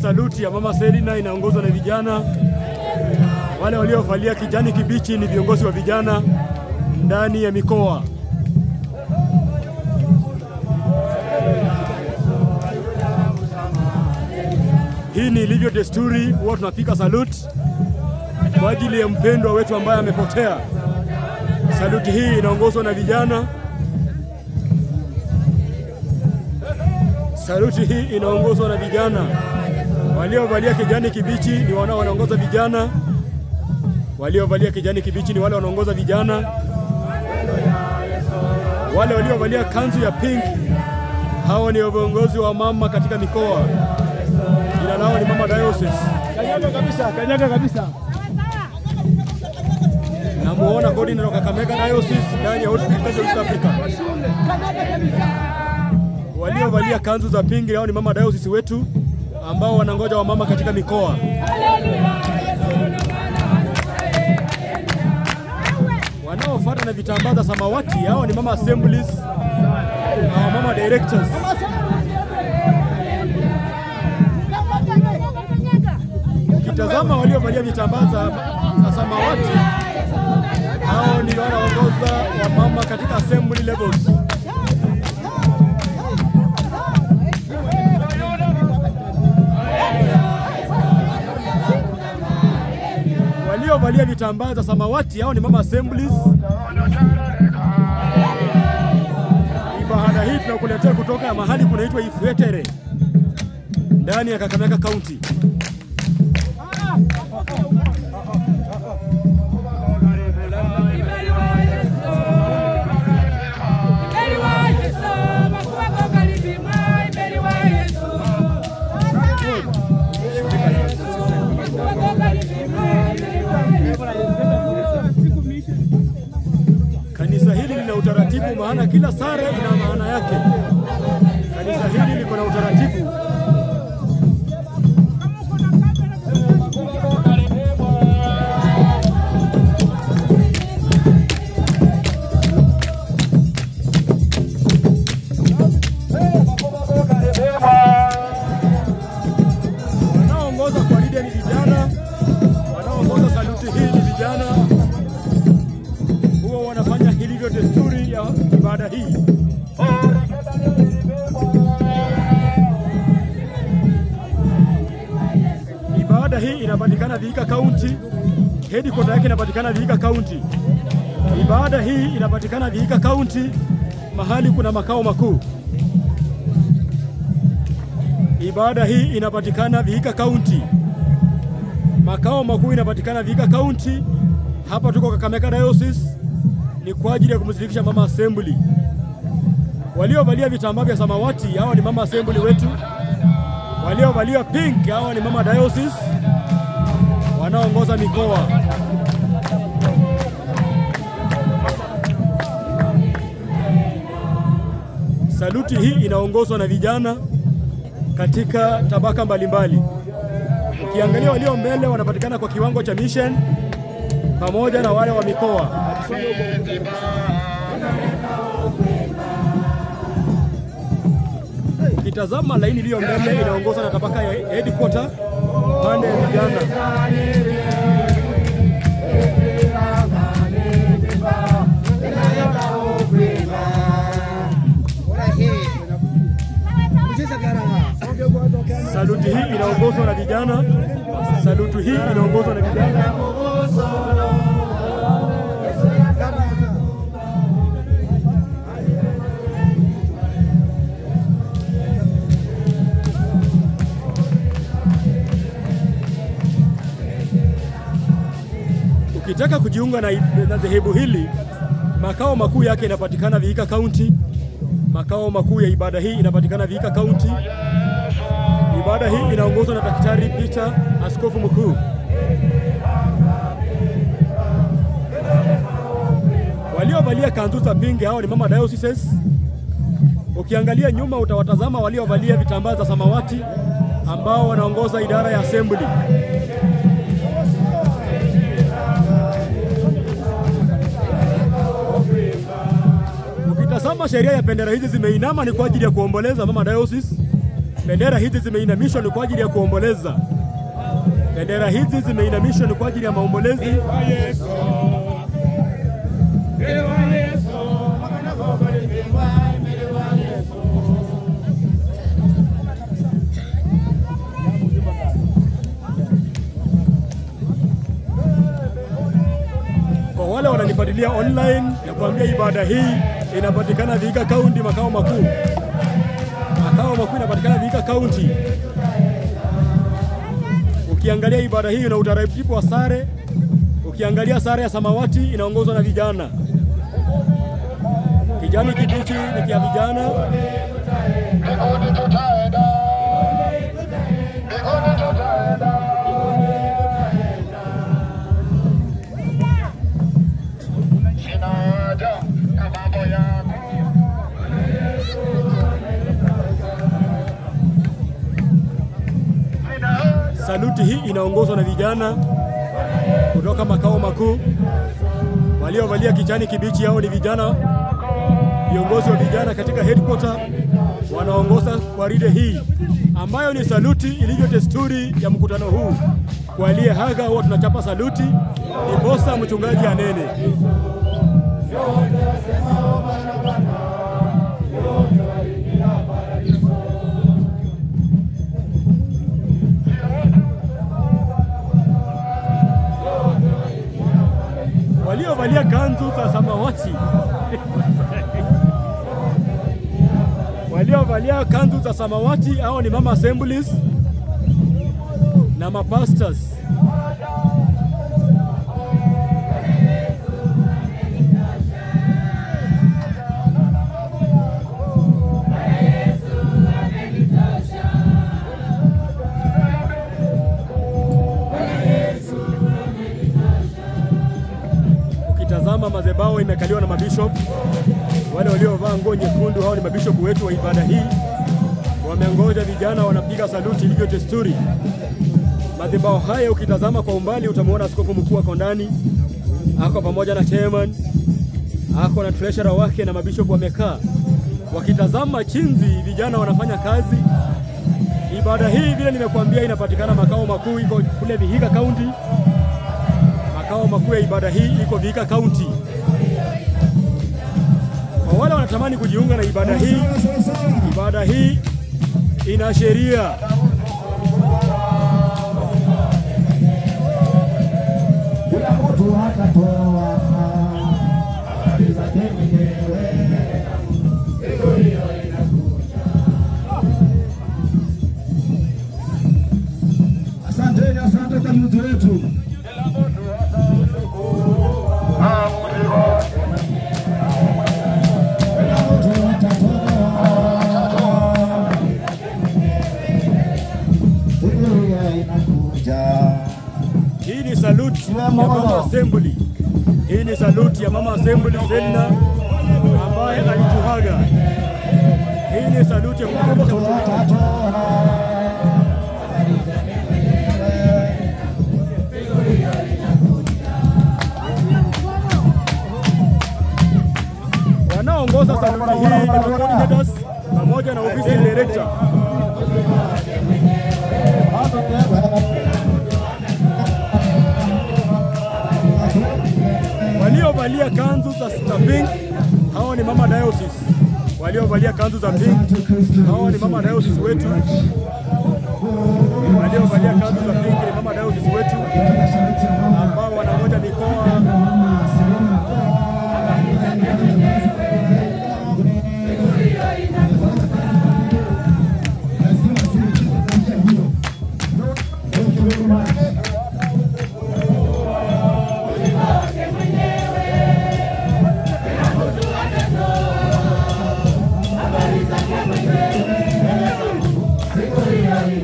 Saluti ya Mama Selina inaongozwa na vijana. Wale waliovalia kijani kibichi ni viongozi wa vijana ndani ya mikoa. Hii ni ilivyo desturi, huwa tunafika saluti kwa ajili ya mpendwa wetu ambaye amepotea. Saluti hii inaongozwa na vijana. Saluti hii inaongozwa na vijana. Waliovalia kijani kibichi ni wanaongoza vijana. Waliovalia kijani kibichi ni wale wanaongoza vijana. Wale waliovalia kanzu ya pink, hao ni viongozi wa mama katika mikoa. Jina lao ni Mama Diocese. Kanyaga kabisa, kanyaga kabisa. Namuona coordinator wa Kakamega Diocese ndani ya Hospital East Africa. Waliovalia kanzu za pink hao ni Mama Diocese wetu ambao wanangoja wa mama katika mikoa. Wanaofuata na vitambaa za samawati hao ni Mama Assemblies na Mama Directors. Ukitazama waliovalia vitambaa za samawati hao ni wanaongoza wa mama katika assembly levels. Waliovalia vitambaa za samawati hao ni Mama Assemblies. Ibada hii tunakuletea kutoka mahali kunaitwa Ifwetere ndani ya Kakamega County. Kanisa hili lina utaratibu, maana kila sare ina maana yake. Kanisa hili liko na utaratibu. Wanaoongoza kwa lidia ni vijana, wanaoongoza saluti hii ni vijana. Huwa wanafanya ilivyo desturi ya ibada hii. Ibada hii inapatikana Vihiga County. Headquarter yake inapatikana Vihiga County. Ibada hii inapatikana Vihiga County, mahali kuna makao makuu. Ibada hii inapatikana Vihiga County. Makao makuu inapatikana Vihiga County. Hapa tuko Kakamega Diocese, ni kwa ajili ya kumshirikisha Mama Assembly. Waliovalia vitambaa vya samawati hao ni Mama Assembly wetu. Waliovalia pink hao ni Mama Diocese wanaoongoza mikoa. Saluti hii inaongozwa na vijana katika tabaka mbalimbali. Ukiangalia walio mbele wanapatikana kwa kiwango cha mission pamoja na wale wa mikoa. Ukitazama laini iliyo mbele inaongozwa na tabaka ya headquarter pande ya vijana. Saluti hii inaongozwa na vijana. Saluti hii inaongozwa na vijana. Ukitaka kujiunga na dhehebu hili, makao makuu yake inapatikana Vihiga County. Makao makuu ya ibada hii inapatikana Vihiga County. Ibada hii inaongozwa na Daktari Peter, askofu mkuu. Waliovalia kanzu za pinki hao ni Mama Dioceses. Ukiangalia nyuma utawatazama waliovalia vitambaa za samawati ambao wanaongoza idara ya Assembly. Ukitazama sheria ya bendera hizi zimeinama ni kwa ajili ya kuomboleza Mama Diocese. Bendera hizi zimeinamishwa ni kwa ajili ya kuomboleza. Bendera hizi zimeinamishwa ni kwa ajili ya maombolezi. Kwa wale wananifuatilia online, na kuambia ibada hii inapatikana Vihiga County, makao makuu. Makao makuu inapatikana Vihiga County. Ukiangalia ibada hii na utaratibu wa sare, ukiangalia sare ya samawati inaongozwa na vijana. Kijani kibichi ni kia vijana. Saluti hii inaongozwa na vijana kutoka makao makuu. Waliovalia kijani kibichi hao ni vijana, viongozi wa vijana katika headquarter wanaongoza gwaride hii, ambayo ni saluti ilivyo desturi ya mkutano huu. Kwa aliyehaga huwa tunachapa saluti, ndiposa mchungaji anene. Waliovalia kanzu za samawati waliovalia kanzu za samawati hao ni Mama Assemblies na mapastors. Ukitazama madhabahu imekaliwa na mabishop. Wale waliovaa nguo nyekundu hao ni mabishop wetu wa ibada hii. Wamengoja vijana wanapiga saluti ilivyo desturi. Madhabahu haya ukitazama kwa umbali utamuona askofu mkuu ako ndani. Ako pamoja na chairman, ako na treasurer wake na mabishop wamekaa. Wakitazama chinzi vijana wanafanya kazi. Ibada hii vile nimekuambia inapatikana makao makuu iko kule Vihiga County. Makao makuu ya ibada hii iko Vihiga County. Kwa wale wanatamani kujiunga na ibada hii ina sheria. Asante kwa mtu wetu. salute ya Mama Assembly. Hii ni salute ya Mama Assembly Selina ambaye alituhaga. Hii ni salute ya wanaongoza salute hii ni coordinators pamoja na ofisi ya director. Waliovalia kanzu za pink hao ni Mama Diocese. Waliovalia kanzu za pink hao ni Mama Diocese wetu. Waliovalia kanzu za pink ni Mama Diocese wetu ambao wanangoja mikoa.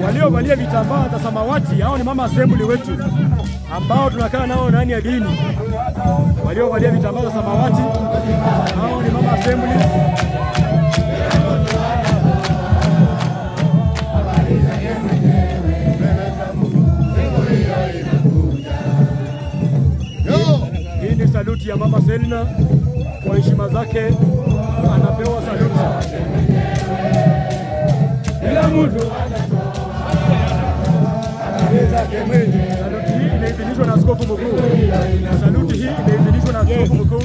Waliovalia vitambaa za samawati hao ni Mama Assembly wetu ambao tunakaa nao ndani ya dini. Waliovalia vitambaa za samawati hao ni Mama Assembly. Hii ni saluti ya Mama Selina, kwa heshima zake anapewa saluti. Kila mtu saluti hii imeidhinishwa na askofu mkuu. Saluti hii imeidhinishwa na askofu mkuu.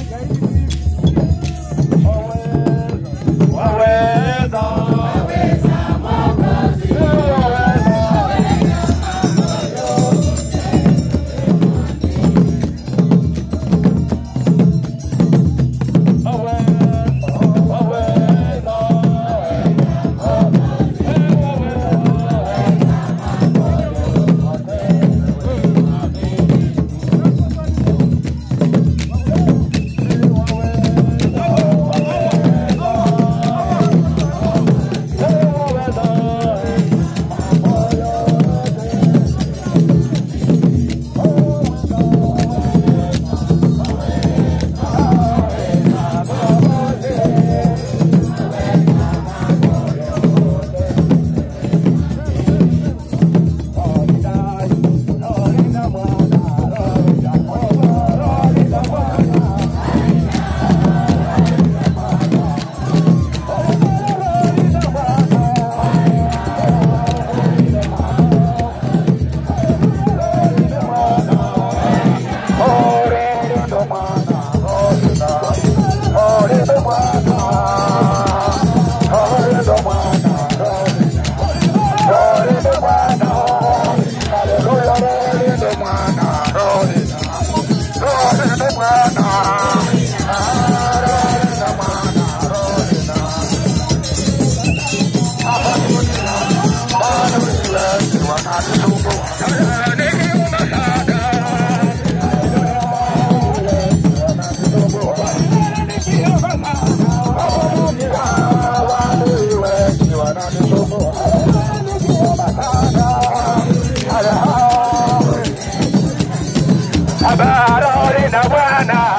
Habari na Bwana.